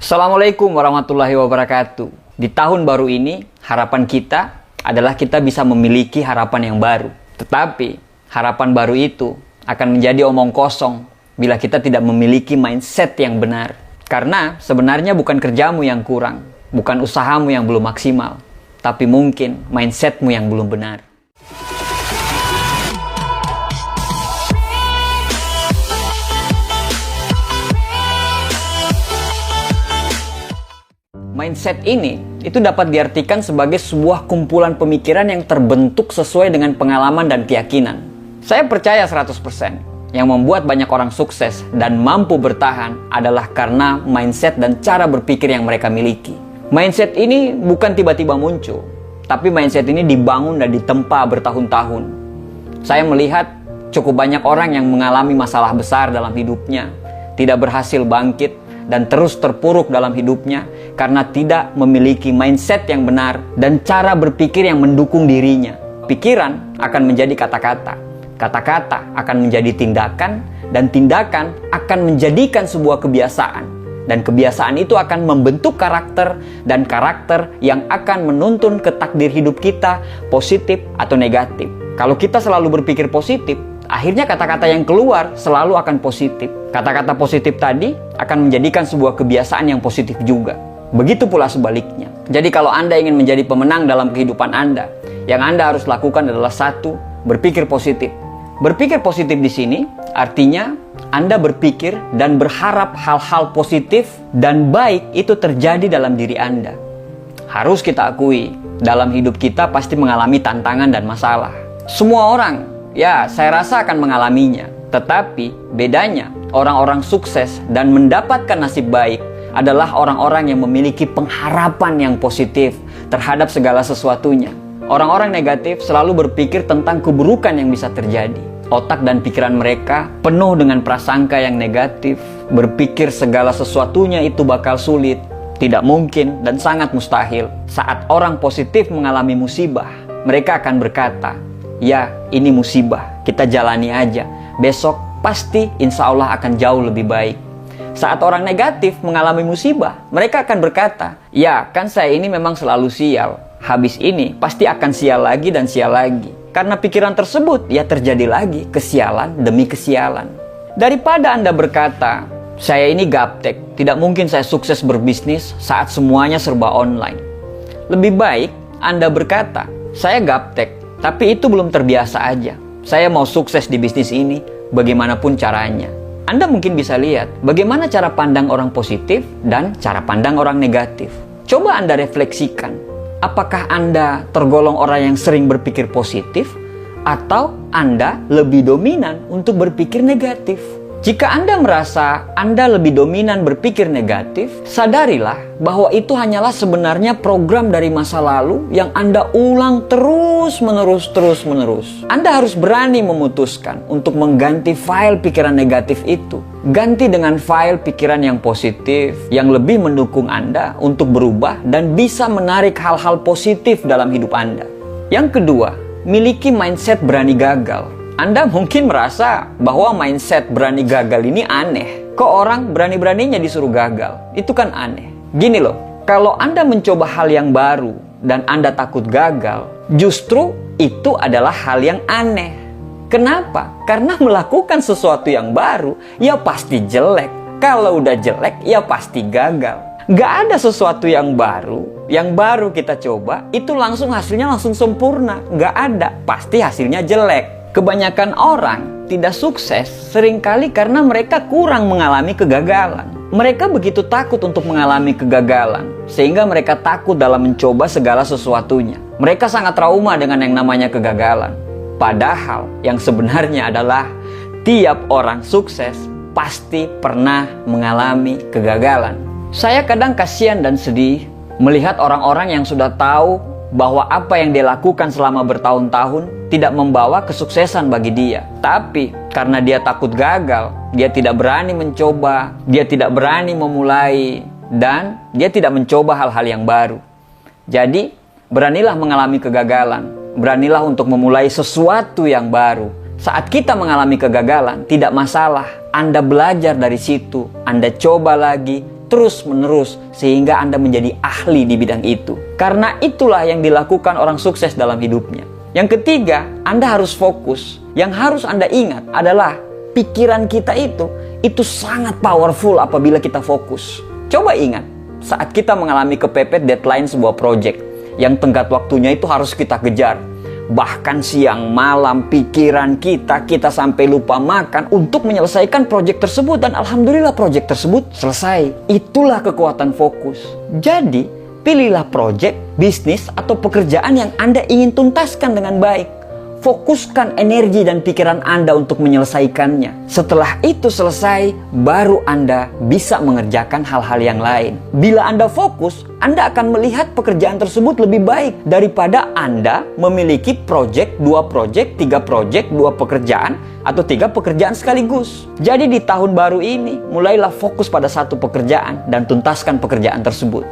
Assalamualaikum warahmatullahi wabarakatuh. Di tahun baru ini, harapan kita adalah kita bisa memiliki harapan yang baru. Tetapi, harapan baru itu akan menjadi omong kosong bila kita tidak memiliki mindset yang benar. Karena sebenarnya bukan kerjamu yang kurang, bukan usahamu yang belum maksimal, tapi mungkin mindsetmu yang belum benar. Mindset ini itu dapat diartikan sebagai sebuah kumpulan pemikiran yang terbentuk sesuai dengan pengalaman dan keyakinan. Saya percaya 100% yang membuat banyak orang sukses dan mampu bertahan adalah karena mindset dan cara berpikir yang mereka miliki. Mindset ini bukan tiba-tiba muncul, tapi mindset ini dibangun dan ditempa bertahun-tahun. Saya melihat cukup banyak orang yang mengalami masalah besar dalam hidupnya, tidak berhasil bangkit, dan terus terpuruk dalam hidupnya karena tidak memiliki mindset yang benar dan cara berpikir yang mendukung dirinya. Pikiran akan menjadi kata-kata, kata-kata akan menjadi tindakan, dan tindakan akan menjadikan sebuah kebiasaan. Dan kebiasaan itu akan membentuk karakter, dan karakter yang akan menuntun ke takdir hidup kita, positif atau negatif. Kalau kita selalu berpikir positif, akhirnya kata-kata yang keluar selalu akan positif. Kata-kata positif tadi akan menjadikan sebuah kebiasaan yang positif juga. Begitu pula sebaliknya. Jadi kalau Anda ingin menjadi pemenang dalam kehidupan Anda, yang Anda harus lakukan adalah satu, berpikir positif. Berpikir positif di sini artinya Anda berpikir dan berharap hal-hal positif dan baik itu terjadi dalam diri Anda. Harus kita akui, dalam hidup kita pasti mengalami tantangan dan masalah. Semua orang, ya, saya rasa akan mengalaminya. Tetapi bedanya, orang-orang sukses dan mendapatkan nasib baik adalah orang-orang yang memiliki pengharapan yang positif terhadap segala sesuatunya. Orang-orang negatif selalu berpikir tentang keburukan yang bisa terjadi. Otak dan pikiran mereka penuh dengan prasangka yang negatif, berpikir segala sesuatunya itu bakal sulit, tidak mungkin, dan sangat mustahil. Saat orang positif mengalami musibah, mereka akan berkata, "Ya, ini musibah, kita jalani aja. Besok pasti insya Allah akan jauh lebih baik." Saat orang negatif mengalami musibah, mereka akan berkata, "Ya, kan saya ini memang selalu sial. Habis ini pasti akan sial lagi dan sial lagi." Karena pikiran tersebut, ya terjadi lagi kesialan demi kesialan. Daripada Anda berkata, "Saya ini gaptek, tidak mungkin saya sukses berbisnis saat semuanya serba online." Lebih baik Anda berkata, "Saya gaptek, tapi itu belum terbiasa aja. Saya mau sukses di bisnis ini, bagaimanapun caranya." Anda mungkin bisa lihat bagaimana cara pandang orang positif dan cara pandang orang negatif. Coba Anda refleksikan. Apakah Anda tergolong orang yang sering berpikir positif, atau Anda lebih dominan untuk berpikir negatif? Jika Anda merasa Anda lebih dominan berpikir negatif, sadarilah bahwa itu hanyalah sebenarnya program dari masa lalu yang Anda ulang terus-menerus. Anda harus berani memutuskan untuk mengganti file pikiran negatif itu. Ganti dengan file pikiran yang positif, yang lebih mendukung Anda untuk berubah dan bisa menarik hal-hal positif dalam hidup Anda. Yang kedua, miliki mindset berani gagal. Anda mungkin merasa bahwa mindset berani gagal ini aneh. Kok orang berani-beraninya disuruh gagal? Itu kan aneh. Gini loh, kalau Anda mencoba hal yang baru dan Anda takut gagal, justru itu adalah hal yang aneh. Kenapa? Karena melakukan sesuatu yang baru, ya pasti jelek. Kalau udah jelek, ya pasti gagal. Gak ada sesuatu yang baru kita coba, itu hasilnya langsung sempurna. Gak ada, pasti hasilnya jelek. Kebanyakan orang tidak sukses seringkali karena mereka kurang mengalami kegagalan. Mereka begitu takut untuk mengalami kegagalan, sehingga mereka takut dalam mencoba segala sesuatunya. Mereka sangat trauma dengan yang namanya kegagalan. Padahal yang sebenarnya adalah tiap orang sukses pasti pernah mengalami kegagalan. Saya kadang kasihan dan sedih melihat orang-orang yang sudah tahu bahwa apa yang dia lakukan selama bertahun-tahun tidak membawa kesuksesan bagi dia. Tapi karena dia takut gagal, dia tidak berani mencoba, dia tidak berani memulai, dan dia tidak mencoba hal-hal yang baru. Jadi, beranilah mengalami kegagalan. Beranilah untuk memulai sesuatu yang baru. Saat kita mengalami kegagalan, tidak masalah. Anda belajar dari situ. Anda coba lagi, terus-menerus sehingga Anda menjadi ahli di bidang itu. Karena itulah yang dilakukan orang sukses dalam hidupnya. Yang ketiga, Anda harus fokus. Yang harus Anda ingat adalah pikiran kita itu sangat powerful apabila kita fokus. Coba ingat, saat kita mengalami kepepet deadline sebuah project yang tenggat waktunya itu harus kita kejar. Bahkan siang malam pikiran kita sampai lupa makan untuk menyelesaikan proyek tersebut. Dan alhamdulillah proyek tersebut selesai. Itulah kekuatan fokus. Jadi pilihlah proyek, bisnis, atau pekerjaan yang Anda ingin tuntaskan dengan baik. Fokuskan energi dan pikiran Anda untuk menyelesaikannya. Setelah itu selesai, baru Anda bisa mengerjakan hal-hal yang lain. Bila Anda fokus, Anda akan melihat pekerjaan tersebut lebih baik daripada Anda memiliki proyek, 2 proyek, 3 proyek, 2 pekerjaan, atau 3 pekerjaan sekaligus. Jadi di tahun baru ini, mulailah fokus pada satu pekerjaan dan tuntaskan pekerjaan tersebut.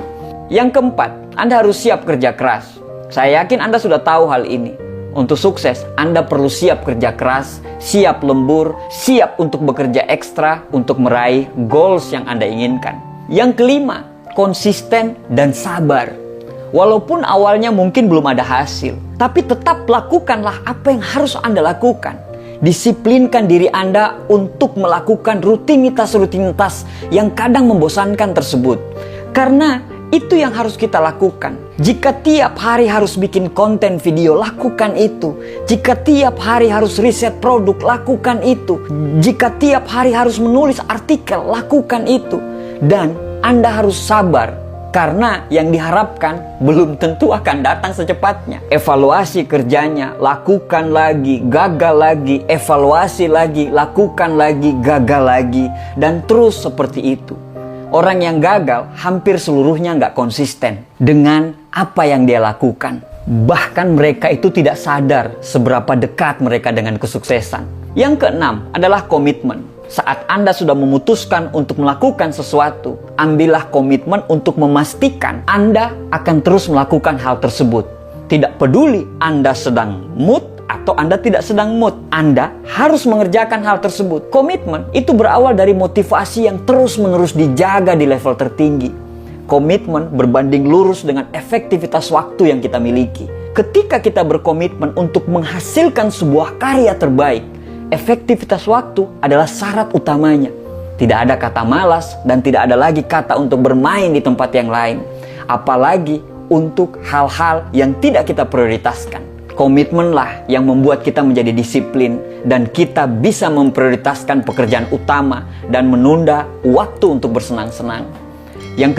Yang keempat, Anda harus siap kerja keras. Saya yakin Anda sudah tahu hal ini. Untuk sukses, Anda perlu siap kerja keras, siap lembur, siap untuk bekerja ekstra untuk meraih goals yang Anda inginkan. Yang kelima, konsisten dan sabar. Walaupun awalnya mungkin belum ada hasil, tapi tetap lakukanlah apa yang harus Anda lakukan. Disiplinkan diri Anda untuk melakukan rutinitas-rutinitas yang kadang membosankan tersebut. Karena itu yang harus kita lakukan. Jika tiap hari harus bikin konten video, lakukan itu. Jika tiap hari harus riset produk, lakukan itu. Jika tiap hari harus menulis artikel, lakukan itu. Dan Anda harus sabar, karena yang diharapkan belum tentu akan datang secepatnya. Evaluasi kerjanya, lakukan lagi, gagal lagi, evaluasi lagi, lakukan lagi, gagal lagi. Dan terus seperti itu. Orang yang gagal hampir seluruhnya nggak konsisten dengan apa yang dia lakukan. Bahkan mereka itu tidak sadar seberapa dekat mereka dengan kesuksesan. Yang keenam adalah komitmen. Saat Anda sudah memutuskan untuk melakukan sesuatu, ambillah komitmen untuk memastikan Anda akan terus melakukan hal tersebut. Tidak peduli Anda sedang mood atau Anda tidak sedang mood, Anda harus mengerjakan hal tersebut. Komitmen itu berawal dari motivasi yang terus-menerus dijaga di level tertinggi. Komitmen berbanding lurus dengan efektivitas waktu yang kita miliki. Ketika kita berkomitmen untuk menghasilkan sebuah karya terbaik, efektivitas waktu adalah syarat utamanya. Tidak ada kata malas dan tidak ada lagi kata untuk bermain di tempat yang lain. Apalagi untuk hal-hal yang tidak kita prioritaskan. Komitmenlah yang membuat kita menjadi disiplin dan kita bisa memprioritaskan pekerjaan utama dan menunda waktu untuk bersenang-senang.